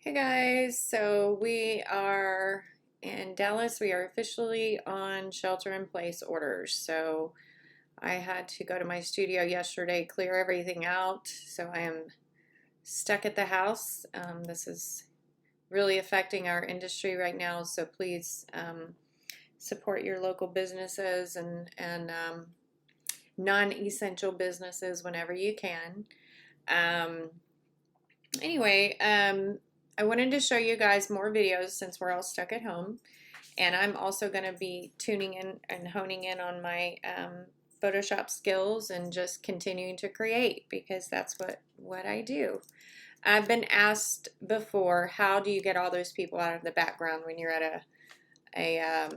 Hey guys, so we are in Dallas. We are officially on shelter in place orders. So I had to go to my studio yesterday, clear everything out. So I am stuck at the house. This is really affecting our industry right now. So please support your local businesses and non-essential businesses whenever you can. Um, anyway, I wanted to show you guys more videos since we're all stuck at home. And I'm also going to be tuning in and honing in on my Photoshop skills and just continuing to create because that's what I do. I've been asked before, how do you get all those people out of the background when you're at a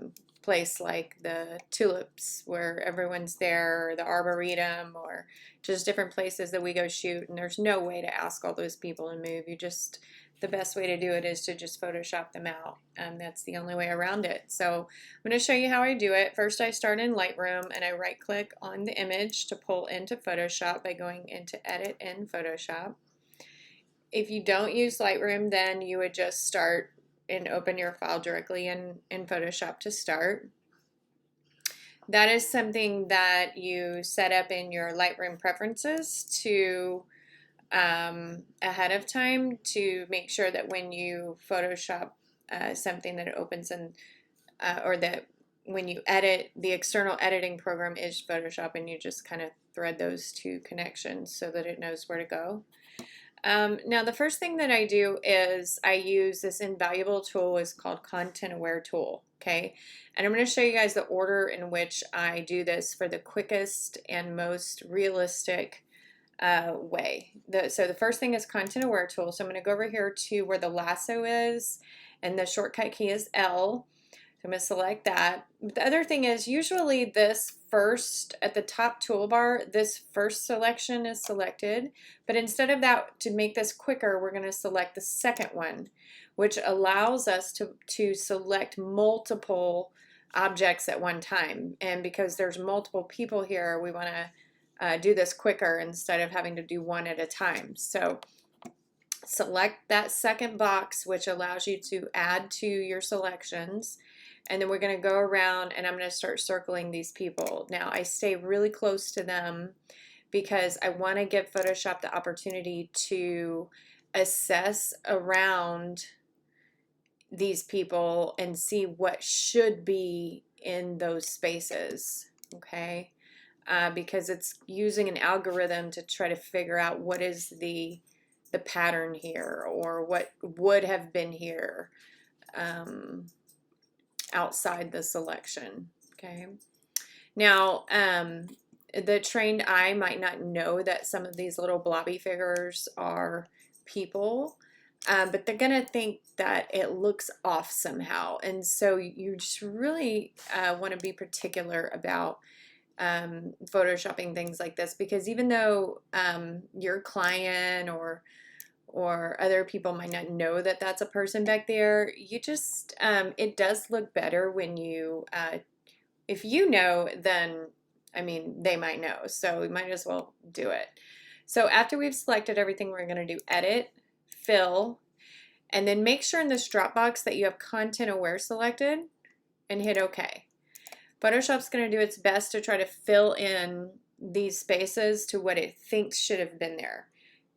place like the Tulips where everyone's there, or the Arboretum, or just different places that we go shoot, and there's no way to ask all those people to move. The best way to do it is to just Photoshop them out. That's the only way around it. So I'm going to show you how I do it. First, I start in Lightroom and I right click on the image to pull into Photoshop by going into Edit in Photoshop. If you don't use Lightroom, then you would just start and open your file directly in Photoshop to start. That is something that you set up in your Lightroom preferences to ahead of time to make sure that when you Photoshop something that it opens in or that when you edit, the external editing program is Photoshop, and you just kind of thread those two connections so that it knows where to go. Now the first thing that I do is I use this invaluable tool. It's called Content Aware Tool. Okay, and I'm going to show you guys the order in which I do this for the quickest and most realistic way. So the first thing is Content Aware Tool. So I'm going to go over here to where the lasso is, and the shortcut key is L. So I'm going to select that. But the other thing is, usually this first, at the top toolbar, this first selection is selected. But instead of that, to make this quicker, we're going to select the second one, which allows us to select multiple objects at one time. And because there's multiple people here, we want to do this quicker instead of having to do one at a time. So select that second box, which allows you to add to your selections. And then we're going to go around and I'm going to start circling these people. Now I stay really close to them because I want to give Photoshop the opportunity to assess around these people and see what should be in those spaces. Okay, because it's using an algorithm to try to figure out what is the pattern here, or what would have been here outside the selection. Okay, now the trained eye might not know that some of these little blobby figures are people, but they're gonna think that it looks off somehow, and so you just really want to be particular about photoshopping things like this, because even though your client or other people might not know that that's a person back there, you just it does look better when you if you know, then I mean they might know, so we might as well do it. So after we've selected everything, we're going to do edit, fill, and then make sure in this drop box that you have Content Aware selected and hit OK. Photoshop's going to do its best to try to fill in these spaces to what it thinks should have been there.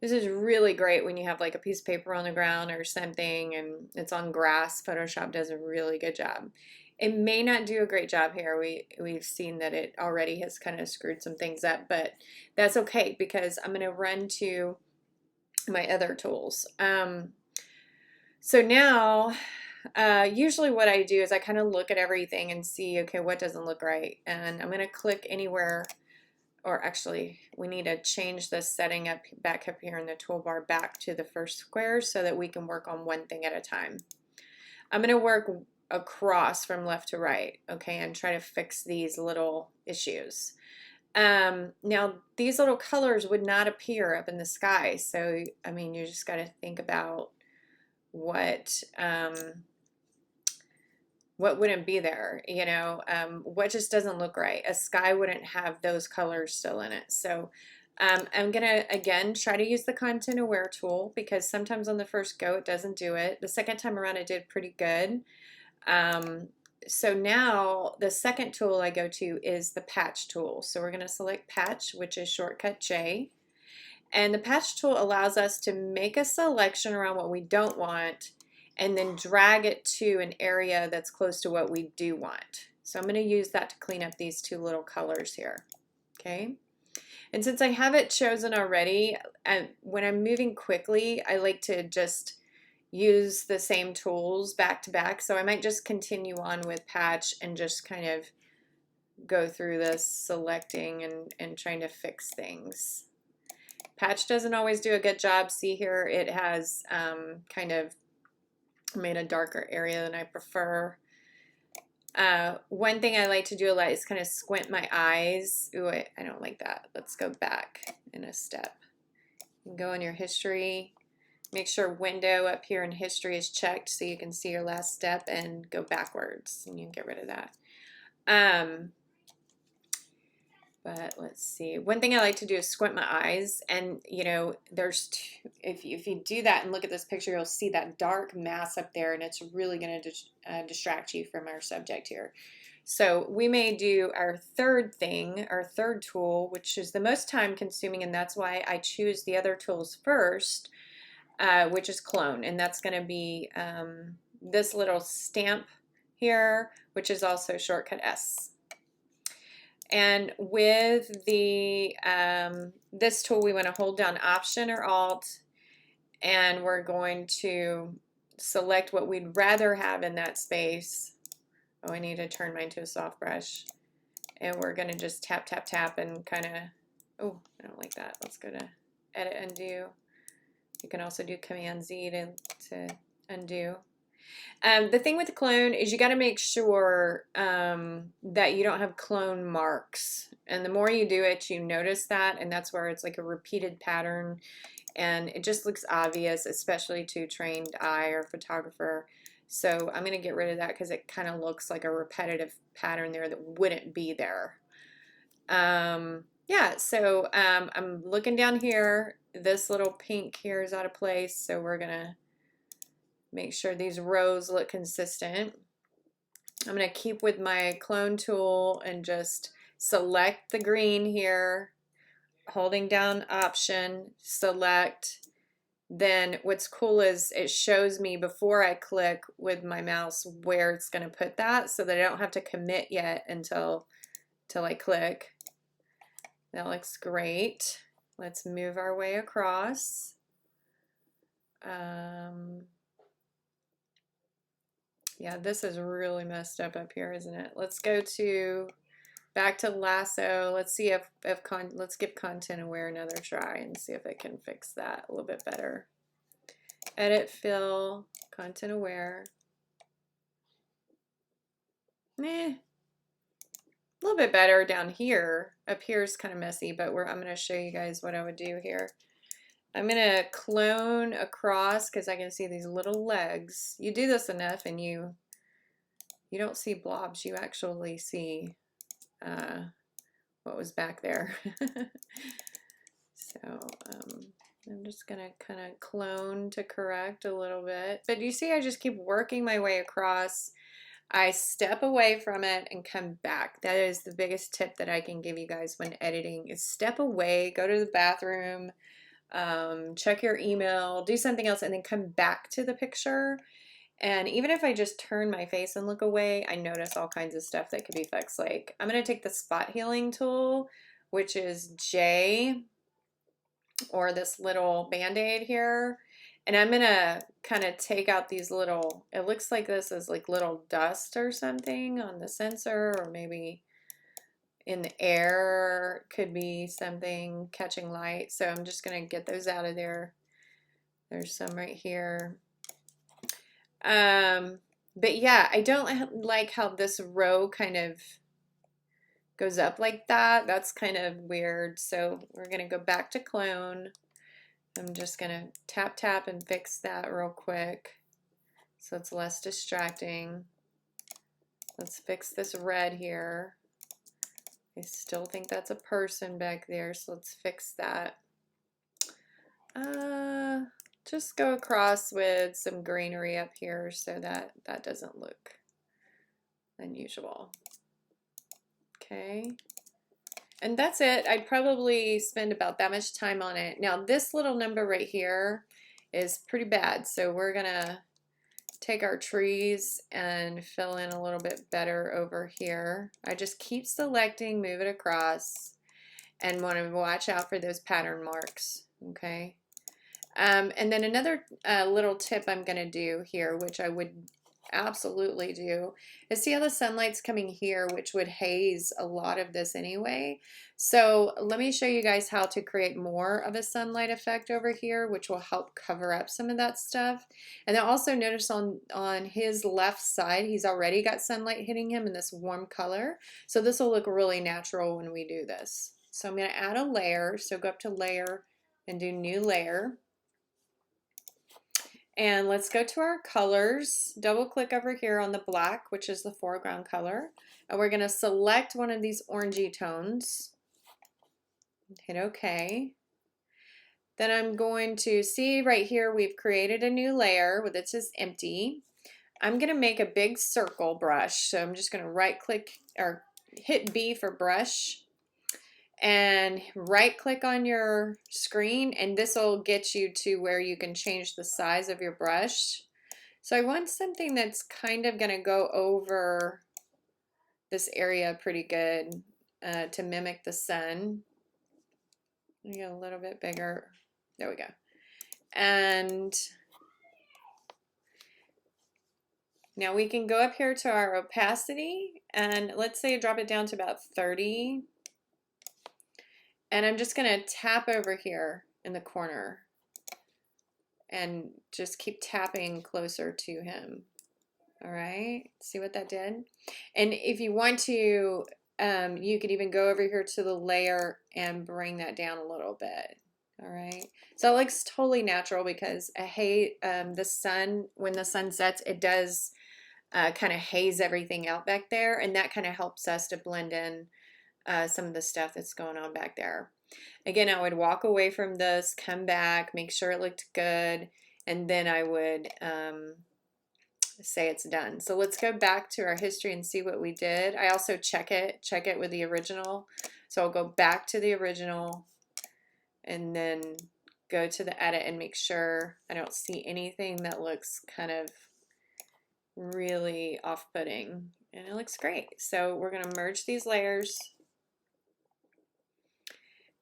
This is really great when you have like a piece of paper on the ground or something and it's on grass. Photoshop does a really good job. It may not do a great job here. We've seen that it already has kind of screwed some things up, but that's okay because I'm going to run to my other tools. So now usually what I do is I kind of look at everything and see, okay, what doesn't look right, and I'm going to click anywhere, or actually we need to change this setting up back up here in the toolbar back to the first square so that we can work on one thing at a time. I'm going to work across from left to right, okay, and try to fix these little issues. Now these little colors would not appear up in the sky, so I mean you just got to think about what wouldn't be there, you know, what just doesn't look right. A sky wouldn't have those colors still in it. So I'm gonna, again, try to use the content aware tool because sometimes on the first go it doesn't do it. The second time around it did pretty good. So now the second tool I go to is the patch tool. So we're gonna select patch, which is shortcut J. And the patch tool allows us to make a selection around what we don't want and then drag it to an area that's close to what we do want. So I'm going to use that to clean up these two little colors here. Okay. And since I have it chosen already, when I'm moving quickly, I like to just use the same tools back to back. So I might just continue on with patch and just kind of go through this selecting and trying to fix things. Patch doesn't always do a good job. See here, it has kind of made a darker area than I prefer. One thing I like to do a lot is kind of squint my eyes. Ooh, I don't like that. Let's go back in a step. You can go in your history. Make sure window up here in history is checked so you can see your last step and go backwards and you can get rid of that. But let's see. One thing I like to do is squint my eyes, and you know, there's if you do that and look at this picture, you'll see that dark mass up there, and it's really going to distract you from our subject here. So we may do our third thing, our third tool, which is the most time consuming, and that's why I choose the other tools first, which is clone, and that's going to be this little stamp here, which is also shortcut S. And with the this tool, we want to hold down Option or Alt, and we're going to select what we'd rather have in that space. Oh, I need to turn mine to a soft brush. And we're going to just tap, tap, tap and kind of, oh, I don't like that. Let's go to Edit, Undo. You can also do Command Z to undo. The thing with the clone is you got to make sure that you don't have clone marks. And the more you do it, you notice that, and that's where it's like a repeated pattern. And it just looks obvious, especially to trained eye or photographer. So I'm going to get rid of that because it kind of looks like a repetitive pattern there that wouldn't be there. Yeah, so I'm looking down here. This little pink here is out of place, so we're going to make sure these rows look consistent. I'm going to keep with my clone tool and just select the green here, holding down Option, select. Then what's cool is it shows me before I click with my mouse where it's going to put that, so that I don't have to commit yet until I click. That looks great. Let's move our way across. Yeah, this is really messed up here, isn't it? Let's go back to lasso. Let's see let's give content aware another try and see if it can fix that a little bit better. Edit, fill, content aware. A little bit better down here. Up here is kind of messy, but I'm going to show you guys what I would do here. I'm going to clone across because I can see these little legs. You do this enough and you don't see blobs. You actually see what was back there. So I'm just going to kind of clone to correct a little bit. But you see I just keep working my way across. I step away from it and come back. That is the biggest tip that I can give you guys when editing is step away, go to the bathroom, check your email, do something else, and then come back to the picture. And even if I just turn my face and look away, I notice all kinds of stuff that could be fixed. Like I'm going to take the spot healing tool, which is J, or this little band-aid here, and I'm going to kind of take out these little, it looks like this is like little dust or something on the sensor, or maybe in the air, could be something catching light. So I'm just going to get those out of there. There's some right here. But yeah, I don't like how this row kind of goes up like that. That's kind of weird. So we're going to go back to clone. I'm just going to tap, tap and fix that real quick so it's less distracting. Let's fix this red here. I still think that's a person back there, so let's fix that. Just go across with some greenery up here so that that doesn't look unusual. Okay. And that's it. I'd probably spend about that much time on it. Now this little number right here is pretty bad, so we're gonna take our trees and fill in a little bit better over here. I just keep selecting, move it across, and want to watch out for those pattern marks, okay? And then another little tip I'm going to do here, which I would absolutely do, is see how the sunlight's coming here, which would haze a lot of this anyway. So let me show you guys how to create more of a sunlight effect over here, which will help cover up some of that stuff. And then also notice on his left side, he's already got sunlight hitting him in this warm color. So this will look really natural when we do this. So I'm going to add a layer. So go up to layer and do new layer. And let's go to our colors. Double click over here on the black, which is the foreground color. And we're going to select one of these orangey tones. Hit OK. Then I'm going to see right here we've created a new layer with it says empty. I'm going to make a big circle brush. So I'm just going to right click or hit B for brush. And right click on your screen, and this will get you to where you can change the size of your brush. So I want something that's kind of going to go over this area pretty good to mimic the sun. Get a little bit bigger. There we go. And now we can go up here to our opacity, and let's say drop it down to about 30. And I'm just going to tap over here in the corner and just keep tapping closer to him. All right, see what that did? And if you want to, you could even go over here to the layer and bring that down a little bit. All right, so it looks totally natural because the sun, when the sun sets, it does kind of haze everything out back there, and that kind of helps us to blend in some of the stuff that's going on back there. Again, I would walk away from this, come back, make sure it looked good, and then I would say it's done. So let's go back to our history and see what we did. I also check it with the original. So I'll go back to the original and then go to the edit and make sure I don't see anything that looks kind of really off-putting. And it looks great. So we're going to merge these layers.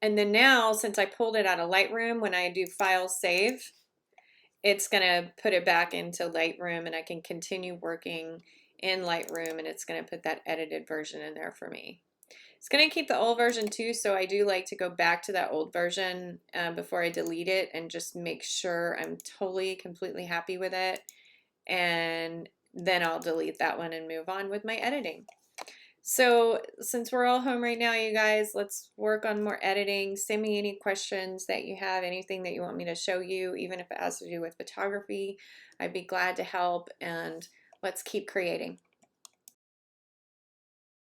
And then now, since I pulled it out of Lightroom, when I do File Save, it's going to put it back into Lightroom, and I can continue working in Lightroom, and it's going to put that edited version in there for me. It's going to keep the old version too, so I do like to go back to that old version before I delete it and just make sure I'm totally, completely happy with it. And then I'll delete that one and move on with my editing. So since we're all home right now, you guys, let's work on more editing. Send me any questions that you have, anything that you want me to show you, even if it has to do with photography. I'd be glad to help, and let's keep creating.